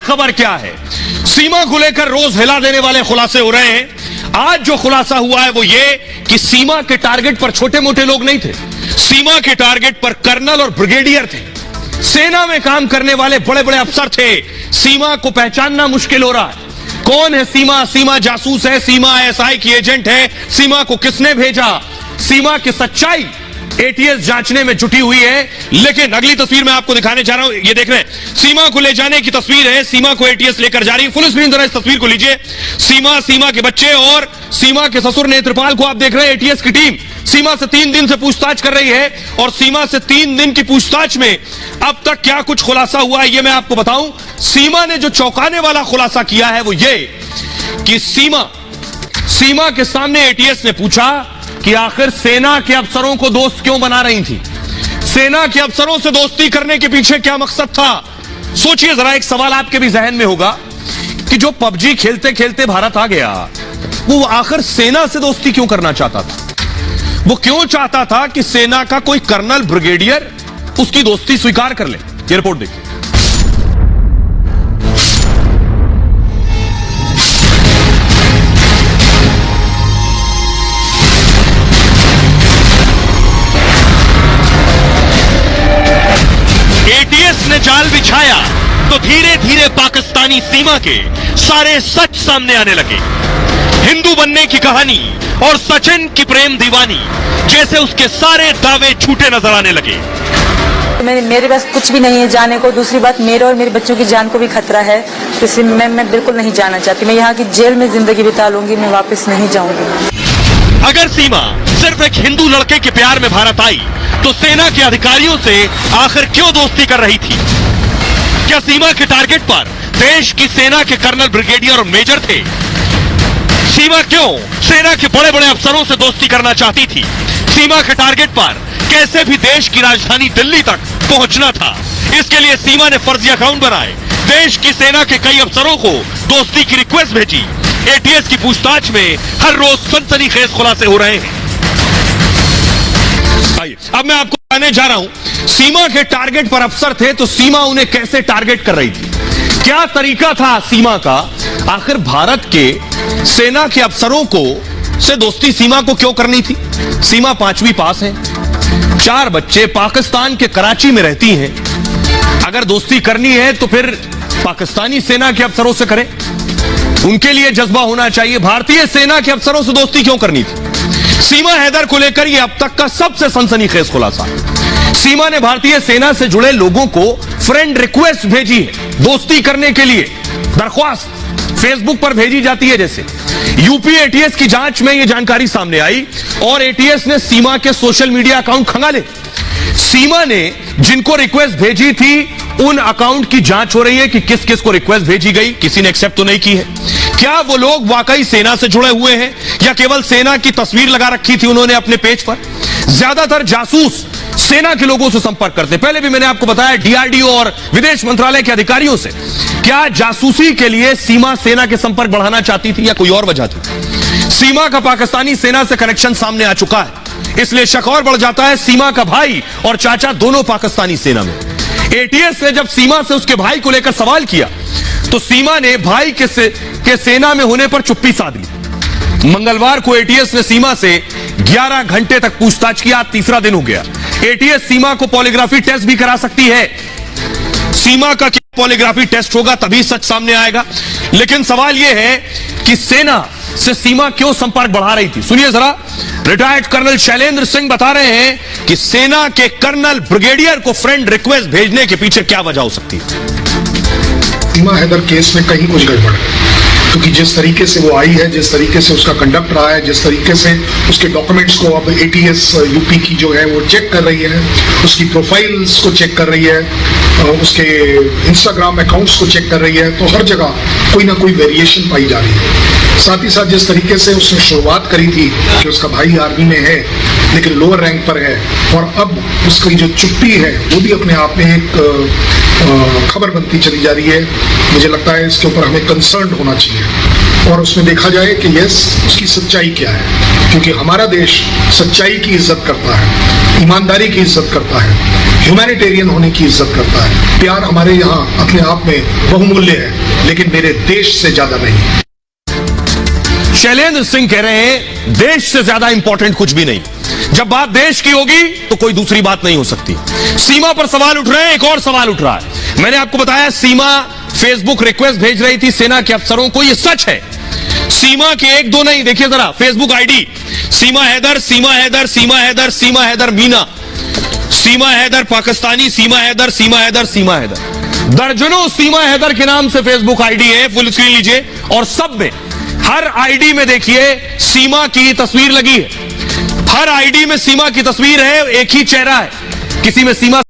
खबर क्या है? सीमा को लेकर रोज हिला देने वाले खुलासे हो रहे हैं। आज जो खुलासा हुआ है वो ये कि सीमा के टारगेट पर छोटे मोटे लोग नहीं थे, सीमा के टारगेट पर कर्नल और ब्रिगेडियर थे, सेना में काम करने वाले बड़े बड़े अफसर थे। सीमा को पहचानना मुश्किल हो रहा है। कौन है सीमा? सीमा जासूस है, सीमा आईएसआई की एजेंट है, सीमा को किसने भेजा? सीमा की सच्चाई एटीएस जांचने में जुटी हुई है। लेकिन अगली तस्वीर मैं आपको दिखाने जा रहा हूं, ये देख रहे हैं, सीमा को ले जाने की तस्वीर है। सीमा को एटीएस लेकर जा रही है। फुल स्क्रीन जरा इस तस्वीर को लीजिए। सीमा, सीमा के बच्चे और सीमा के ससुर नेत्रपाल को आप देख रहे हैं। एटीएस की टीम सीमा से 3 दिन से पूछताछ कर रही है और सीमा से 3 दिन की पूछताछ में अब तक क्या कुछ खुलासा हुआ है ये मैं आपको बताऊं। सीमा ने जो चौंकाने वाला खुलासा किया है वो ये कि सीमा के सामने एटीएस ने पूछा कि आखिर सेना के अफसरों को दोस्त क्यों बना रही थी? सेना के अफसरों से दोस्ती करने के पीछे क्या मकसद था? सोचिए जरा, एक सवाल आपके भी जहन में होगा कि जो पबजी खेलते खेलते भारत आ गया वो आखिर सेना से दोस्ती क्यों करना चाहता था? वो क्यों चाहता था कि सेना का कोई कर्नल, ब्रिगेडियर उसकी दोस्ती स्वीकार कर ले? ये रिपोर्ट देखिए। एटीएस ने जाल बिछाया तो धीरे धीरे पाकिस्तानी सीमा के सारे सच सामने आने लगे। हिंदू बनने की कहानी और सचिन की प्रेम दीवानी जैसे उसके सारे दावे झूठे नजर आने लगे। मेरे पास कुछ भी नहीं है जाने को। दूसरी बात, मेरे और मेरे बच्चों की जान को भी खतरा है, तो इसलिए मैं बिल्कुल नहीं जाना चाहती। मैं यहाँ की जेल में जिंदगी बिता लूंगी, मैं वापस नहीं जाऊंगी। अगर सीमा सिर्फ एक हिंदू लड़के के प्यार में भारत आई तो सेना के अधिकारियों से आखिर क्यों दोस्ती कर रही थी? क्या सीमा के टारगेट पर देश की सेना के कर्नल, ब्रिगेडियर और मेजर थे? सीमा क्यों सेना के बड़े बड़े अफसरों से दोस्ती करना चाहती थी? सीमा के टारगेट पर कैसे भी देश की राजधानी दिल्ली तक पहुंचना था। इसके लिए सीमा ने फर्जी अकाउंट बनाए, देश की सेना के कई अफसरों को दोस्ती की रिक्वेस्ट भेजी। एटीएस की पूछताछ में हर रोज सनसनीखेज खुलासे हो रहे हैं। अब मैं आपको बताने जा रहा हूं, सीमा के टारगेट पर अफसर थे तो सीमा उन्हें कैसे टारगेट कर रही थी, क्या तरीका था सीमा का? आखिर भारत के सेना के अफसरों को से दोस्ती सीमा को क्यों करनी थी? सीमा 5वीं पास है, 4 बच्चे, पाकिस्तान के कराची में रहती हैं। अगर दोस्ती करनी है तो फिर पाकिस्तानी सेना के अफसरों से करें, उनके लिए जज्बा होना चाहिए। भारतीय सेना के अफसरों से दोस्ती क्यों करनी थी? सीमा हैदर को लेकर यह अब तक का सबसे सनसनीखेज खुलासा। सीमा ने भारतीय सेना से जुड़े लोगों को फ्रेंड रिक्वेस्ट भेजी है, दोस्ती करने के लिए दरख्वास्त फेसबुक पर भेजी जाती है जैसे। यूपी एटीएस की जांच में यह जानकारी सामने आई और एटीएस ने सीमा के सोशल मीडिया अकाउंट खंगाले। सीमा ने जिनको रिक्वेस्ट भेजी थी उन अकाउंट की जांच हो रही है कि किस किस को रिक्वेस्ट भेजी गई, किसी ने एक्सेप्ट तो नहीं की है। क्या वो लोग वाकई सेना से जुड़े हुए हैं या केवल सेना की तस्वीर लगा रखी थी उन्होंने अपने पेज पर? ज्यादातर जासूस सेना के लोगों से संपर्क करते। पहले भी मैंने आपको बताया, डीआरडीओ और विदेश मंत्रालय के अधिकारियों से। क्या जासूसी के लिए सीमा सेना के संपर्क बढ़ाना चाहती थी या कोई और वजह थी? सीमा का पाकिस्तानी सेना से कनेक्शन सामने आ चुका है, इसलिए शक और बढ़ जाता है। सीमा का भाई और चाचा दोनों पाकिस्तानी सेना में। एटीएस ने जब सीमा से उसके भाई को लेकर सवाल किया तो सीमा ने भाई के सेना में होने पर चुप्पी साध ली। मंगलवार को एटीएस ने सीमा से 11 घंटे तक पूछताछ किया, 3रा दिन हो गया। एटीएस सीमा को पॉलीग्राफी टेस्ट भी करा सकती है। सीमा का क्या पॉलीग्राफी टेस्ट होगा तभी सच सामने आएगा। लेकिन सवाल यह है कि सेना से सीमा क्यों संपर्क बढ़ा रही थी? सुनिए जरा, रिटायर्ड कर्नल शैलेंद्र सिंह बता रहे हैं कि सेना के कर्नल, ब्रिगेडियर को फ्रेंड रिक्वेस्ट भेजने के पीछे क्या वजह हो सकती है। सीमा हैदर केस में कहीं कुछ गड़बड़ है, क्योंकि जिस तरीके से वो आई है, जिस तरीके से उसका कंडक्ट रहा है, जिस तरीके से उसके डॉक्यूमेंट्स को अब एटीएस यूपी की जो है वो चेक कर रही है, उसकी प्रोफाइल्स को चेक कर रही है, उसके इंस्टाग्राम अकाउंट्स को चेक कर रही है, तो हर जगह कोई ना कोई वेरिएशन पाई जा रही है। साथ ही साथ जिस तरीके से उसने शुरुआत करी थी कि उसका भाई आर्मी में है लेकिन लोअर रैंक पर है, और अब उसकी जो चुप्पी है वो भी अपने आप में एक खबर बनती चली जा रही है। मुझे लगता है इसके ऊपर हमें कंसर्न होना चाहिए और उसमें देखा जाए कि यस, उसकी सच्चाई क्या है, क्योंकि हमारा देश सच्चाई की इज्जत करता है, ईमानदारी की इज्जत करता है, ह्यूमैनिटेरियन होने की इज्जत करता है। प्यार हमारे यहाँ अपने आप में बहुमूल्य है, लेकिन मेरे देश से ज्यादा नहीं। शैलेंद्र सिंह कह रहे हैं देश से ज्यादा इंपॉर्टेंट कुछ भी नहीं। जब बात देश की होगी तो कोई दूसरी बात नहीं हो सकती। सीमा पर सवाल उठ रहे हैं। एक और सवाल उठ रहा है। मैंने आपको बताया सीमा फेसबुक रिक्वेस्ट भेज रही थी सेना के अफसरों को। यह सच है। सीमा के एक दो नहीं, देखिए जरा फेसबुक आईडी सीमा हैदर, सीमा हैदर, सीमा हैदर, सीमा हैदर मीना, सीमा हैदर पाकिस्तानी, सीमा हैदर, सीमा हैदर, सीमा हैदर। दर्जनों सीमा हैदर के नाम से फेसबुक आईडी है। फुल स्क्रीन लीजिए और सब में, हर आईडी में देखिए सीमा की तस्वीर लगी है। हर आईडी में सीमा की तस्वीर है। एक ही चेहरा है। किसी में सीमा